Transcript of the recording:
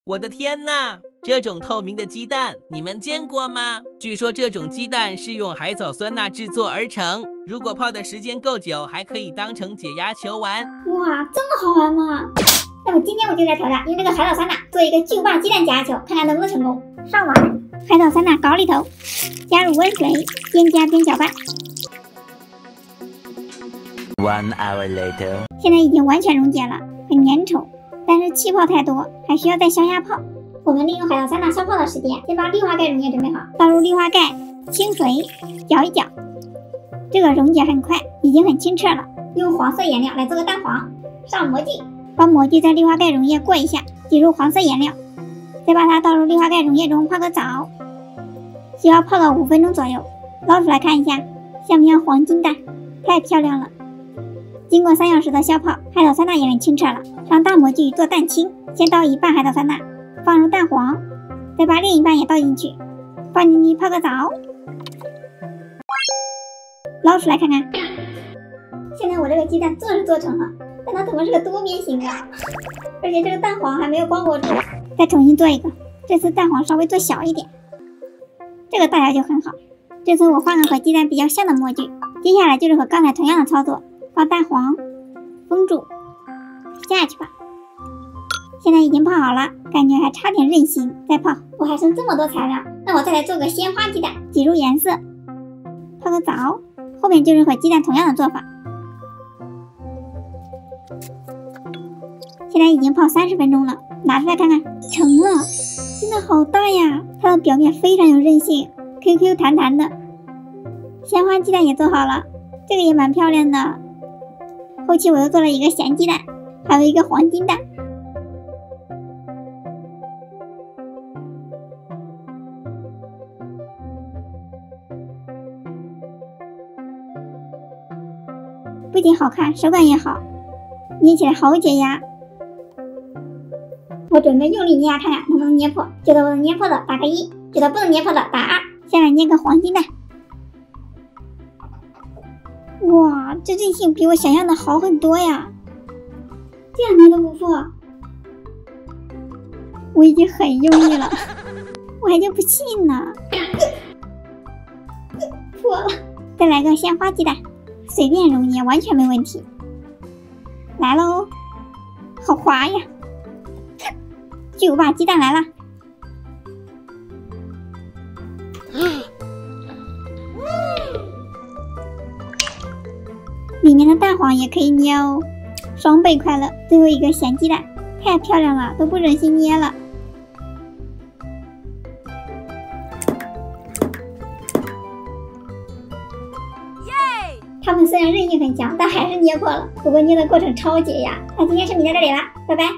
我的天呐！这种透明的鸡蛋，你们见过吗？据说这种鸡蛋是用海藻酸钠制作而成，如果泡的时间够久，还可以当成解压球玩。哇，这么好玩吗？那么今天我就来挑战，用这个海藻酸钠做一个巨霸鸡蛋解压球，看看能不能成功。上网，海藻酸钠搞里头，加入温水，边加边搅拌。1 hour later， 现在已经完全溶解了，很粘稠，但是气泡太多，还需要再消压泡。我们利用海藻酸钠消泡的时间，先把氯化钙溶液准备好，倒入氯化钙、清水，搅一搅。这个溶解很快，已经很清澈了。用黄色颜料来做个蛋黄，上模具，把模具在氯化钙溶液过一下，挤入黄色颜料，再把它倒入氯化钙溶液中泡个澡，需要泡个5分钟左右。捞出来看一下，像不像黄金蛋？太漂亮了！经过3小时的消泡，海藻酸钠也很清澈了。让大模具做蛋清，先倒一半海藻酸钠，放入蛋黄，再把另一半也倒进去，放进去泡个澡。捞出来看看，现在我这个鸡蛋做是做成了，但它怎么是个多边形的？而且这个蛋黄还没有包裹住。再重新做一个，这次蛋黄稍微做小一点，这个大小就很好。这次我换个和鸡蛋比较像的模具，接下来就是和刚才同样的操作，把蛋黄封住，下去吧。现在已经泡好了，感觉还差点韧性，再泡。我还剩这么多材料，那我再来做个鲜花鸡蛋，挤入颜色，泡个澡。后面就是和鸡蛋同样的做法。现在已经泡30分钟了，拿出来看看，成了，真的好大呀！它的表面非常有韧性 ，Q 弹弹的。鲜花鸡蛋也做好了，这个也蛮漂亮的。后期我又做了一个咸鸡蛋，还有一个黄金蛋。不仅好看，手感也好，捏起来好解压。我准备用力捏压看看能不能捏破，觉得我能捏破的打个1，觉得不能捏破的打2。先来捏个黄金蛋。哇，这韧性比我想象的好很多呀！这样捏都不破，我已经很用力了，我还就不信呢。破了，再来个鲜花鸡蛋。随便揉捏完全没问题。来喽，好滑呀！巨无霸鸡蛋来了。里面的蛋黄也可以捏哦，双倍快乐。最后一个咸鸡蛋，太漂亮了，都不忍心捏了。它们虽然韧性很强，但还是捏破了。不过捏的过程超解压。那今天视频到这里啦，拜拜。